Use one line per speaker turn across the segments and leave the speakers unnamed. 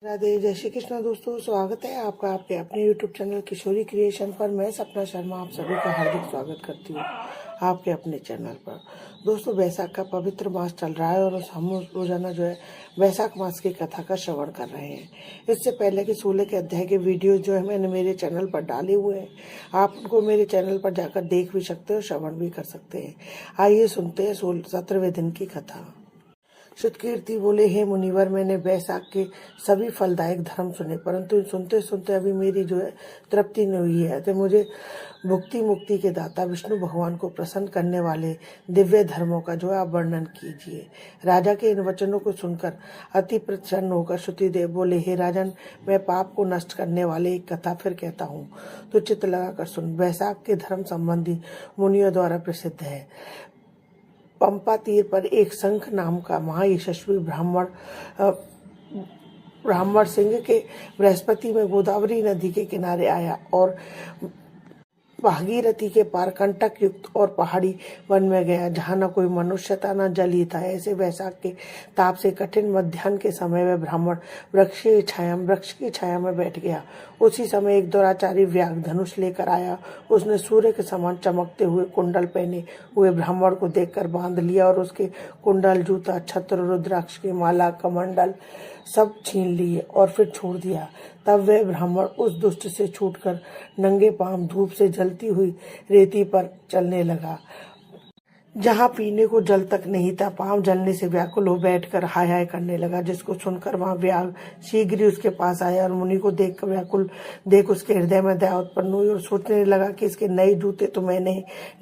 राधे, जय श्री कृष्णा। दोस्तों, स्वागत है आपका आपके अपने YouTube चैनल किशोरी क्रिएशन पर। मैं सपना शर्मा आप सभी का हार्दिक स्वागत करती हूँ आपके अपने चैनल पर। दोस्तों, वैशाख का पवित्र मास चल रहा है और हम रोजाना जो है वैशाख मास की कथा का श्रवण कर रहे हैं। इससे पहले कि 16 के अध्याय के वीडियो जो है मैंने मेरे चैनल पर डाले हुए हैं, आप उनको मेरे चैनल पर जाकर देख भी सकते हो, श्रवण भी कर सकते हैं। आइए सुनते हैं 17वें दिन की कथा। श्रुतकीर्ति बोले, हे मुनिवर, मैंने वैशाख के सभी फलदायक धर्म सुने, परंतु सुनते सुनते अभी मेरी जो है तृप्ति नहीं हुई है। तो मुझे भुक्ति मुक्ति के दाता विष्णु भगवान को प्रसन्न करने वाले दिव्य धर्मों का जो है आप वर्णन कीजिए। राजा के इन वचनों को सुनकर अति प्रसन्न होकर श्रुतिदेव बोले, हे राजन, मैं पाप को नष्ट करने वाले एक कथा फिर कहता हूँ, तो चित्त लगाकर सुन। वैशाख के धर्म संबंधी मुनियों द्वारा प्रसिद्ध है। पंपा तीर पर एक शंख नाम का महायशस्वी ब्राह्मण सिंह के बृहस्पति में गोदावरी नदी के किनारे आया और भागीरथी के पार कंटक युक्त और पहाड़ी वन में गया, जहाँ न कोई मनुष्य था न जल ही था। ऐसे वैशाख के ताप से कठिन मध्याह्न के समय में ब्राह्मण वृक्ष की छाया में बैठ गया। उसी समय एक दुराचारी व्याघ्र धनुष लेकर आया। उसने सूर्य के समान चमकते हुए कुंडल पहने हुए ब्राह्मण को देखकर बांध लिया और उसके कुंडल, जूता, छत्र, रुद्राक्ष की माला, कमंडल सब छीन लिए और फिर छोड़ दिया। तब वह ब्राह्मण उस दुष्ट से छूटकर नंगे पांव धूप से जलती हुई रेती पर चलने लगा, जहाँ पीने को जल तक नहीं था। पांव जलने से व्याकुल हो बैठकर हाय हाय करने लगा, जिसको सुनकर वहां व्याघ्र शीघ्र ही उसके पास आया और मुनि को देखकर व्याकुल देख उसके हृदय में दया उत्पन्न हुई और सोचने लगा कि इसके नए जूते तो मैंने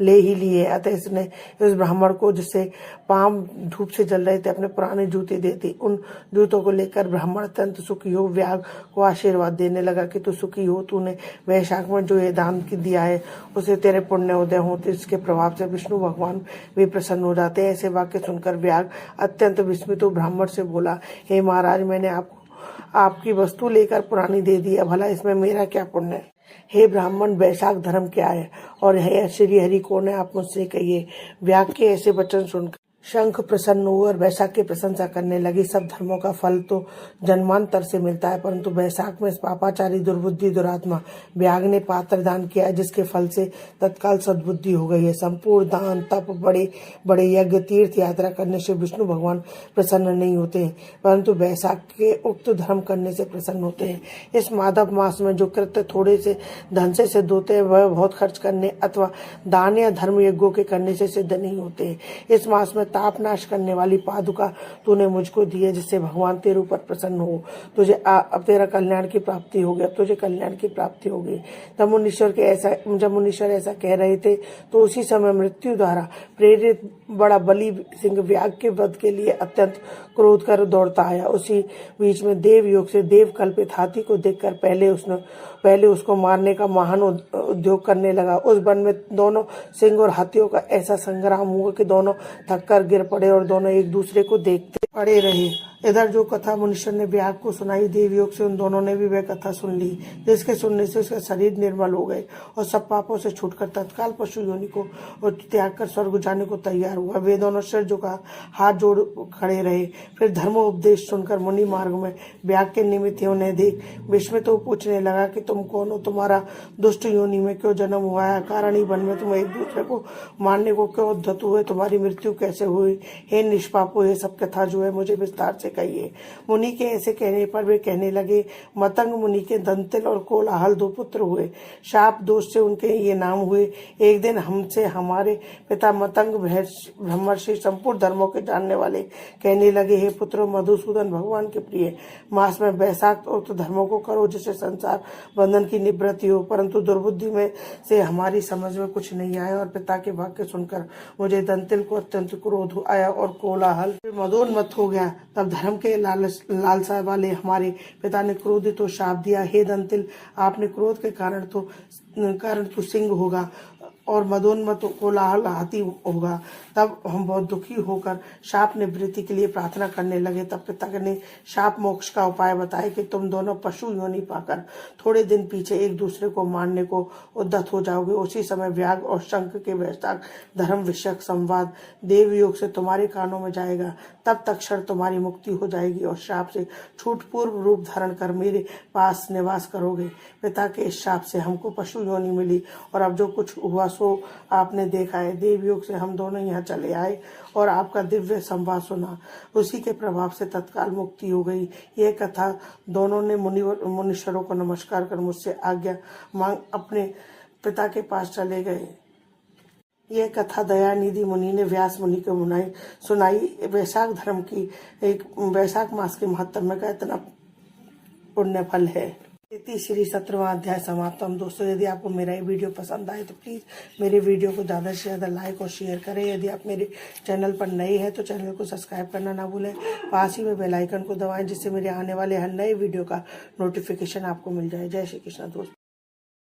ले ही लिए। अतः इसने उस ब्राह्मण को, जिससे पांव धूप से जल रहे थे, अपने पुराने जूते देते। उन जूतों को लेकर ब्राह्मण अत्यंत सुखी हो व्याघ्र को आशीर्वाद देने लगा कि तू सुखी हो, तूने वैशाख में जो ये दान दिया है उसे तेरे पुण्य उदय होते, इसके प्रभाव से विष्णु भगवान वे प्रसन्न हो जाते हैं। ऐसे वाक्य सुनकर व्याघ्र अत्यंत विस्मित हो ब्राह्मण से बोला, हे महाराज, मैंने आपकी वस्तु लेकर पुरानी दे दी है, भला इसमें मेरा क्या पुण्य है? हे ब्राह्मण, वैशाख धर्म क्या है और हे श्री हरि कौन है, आप मुझसे कहिए। व्याघ्र के ऐसे वचन सुनकर शंख प्रसन्न हुए और वैशाख की प्रशंसा करने लगी। सब धर्मों का फल तो जन्मांतर से मिलता है, परंतु वैशाख में इस पापाचारी दुर्बुद्धि दुरात्मा व्याघ्र ने पात्र दान किया है, जिसके फल से तत्काल सद्बुद्धि हो गई है। संपूर्ण दान, तप, बड़े बड़े यज्ञ, तीर्थ यात्रा करने से विष्णु भगवान प्रसन्न नहीं होते हैं, परंतु वैशाख के उक्त धर्म करने से प्रसन्न होते हैं। इस माधव मास में जो कृत्य थोड़े से धन से सिद्ध होते हैं, वह बहुत खर्च करने अथवा दान या धर्म यज्ञों के करने से सिद्ध नहीं होते हैं। इस मास में ताप नाश करने वाली पादुका तूने मुझको दी है, जिससे भगवान तेरे ऊपर प्रसन्न हो। तुझे अब तेरा कल्याण की प्राप्ति होगी, अब तुझे कल्याण की प्राप्ति होगी। जब मुनीश्वर ऐसा कह रहे थे, तो उसी समय मृत्यु द्वारा प्रेरित बड़ा बलि सिंह व्याघ्र के वध के लिए अत्यंत क्रोध कर दौड़ता आया। उसी बीच में देव योग से देव कल्पित हाथी को देखकर पहले उसको मारने का महान उद्योग करने लगा। उस वन में दोनों सिंह और हाथियों का ऐसा संग्राम हुआ कि दोनों थककर गिर पड़े और दोनों एक दूसरे को देखते पड़े रहे। इधर जो कथा मुनीश्वर ने व्याघ्र को सुनाई, देव योग से उन दोनों ने भी वह कथा सुन ली, जिसके सुनने से उसका शरीर निर्मल हो गए और सब पापों से छूटकर तत्काल पशु योनि को और त्याग कर स्वर्ग जाने को तैयार हुआ। वे दोनों सिर झुका हाथ जोड़ खड़े रहे। फिर धर्मोपदेश सुनकर मुनि मार्ग में व्याघ्र के निमित्त उन्हें देख विस्मित हो पूछने लगा कि तुम कौन हो, तुम्हारा दुष्ट योनि में क्यों जन्म हुआ है, कारण ही वन में तुम एक दूसरे को मारने को क्यों उद्धत हुए, तुम्हारी मृत्यु कैसे हुई? हे निष्पापो, ये सब कथा जो है मुझे विस्तार से कहिए। मुनि के ऐसे कहने पर वे कहने लगे, मतंग मुनि के दंतिल और कोलाहल 2 पुत्र हुए। शाप दोष से उनके ये नाम हुए। एक दिन हमसे हमारे पिता मतंग ब्रह्मर्षि संपूर्ण धर्मों के जानने वाले कहने लगे, हे पुत्रों, मधुसूदन, भगवान के प्रिय मास में वैशाख उक्त धर्मों को करो, जिससे संसार बंधन की निवृत्ति हो। परंतु दुर्बुद्धि में से हमारी समझ में कुछ नहीं आया और पिता के वाक्य सुनकर मुझे दंतिल को अत्यंत क्रोध आया और कोलाहल मदोन्मत्त हो गया। तब धर्म के लालसा वाले हमारे पिता ने क्रोधित हो शाप दिया, हे दंतिल, आपने क्रोध के कारण तो सिंह होगा और मदोन्मत कोलाहल हाथी होगा। तब हम बहुत दुखी होकर शाप निवृत्ति के लिए प्रार्थना करने लगे। तब पिता ने शाप मोक्ष का उपाय बताया कि तुम दोनों पशु योनि पाकर थोड़े दिन पीछे एक दूसरे को मारने को उद्यत हो जाओगे। उसी समय व्याघ्र और शंख के वैशाख धर्म विषयक संवाद देवयोग से तुम्हारे कानों में जाएगा। तब तक क्षण तुम्हारी मुक्ति हो जाएगी और शाप से छूट पूर्व रूप धारण कर मेरे पास निवास करोगे। पिता के इस शाप से हमको पशु योनि मिली और अब जो कुछ हुआ सो आपने देखा है। देवयोग से हम दोनों यहाँ चले आए और आपका दिव्य संवाद सुना। उसी के प्रभाव से तत्काल मुक्ति हो गई। यह कथा दोनों ने मुनीश्वरों को नमस्कार कर मुझसे आज्ञा मांग अपने पिता के पास चले गए। यह कथा दयानिधि मुनि ने व्यास मुनि को सुनाई। वैशाख धर्म की एक वैशाख मास के महत्व का इतना पुण्य फल है। श्री 17वां अध्याय समाप्त। हम दोस्तों, यदि आपको मेरा ये वीडियो पसंद आए तो प्लीज़ मेरे वीडियो को ज़्यादा से ज़्यादा लाइक और शेयर करें। यदि आप मेरे चैनल पर नए हैं तो चैनल को सब्सक्राइब करना ना भूलें। पास ही में बेल आइकन को दबाएं जिससे मेरे आने वाले हर नए वीडियो का नोटिफिकेशन आपको मिल जाए। जय श्री कृष्ण दोस्तों।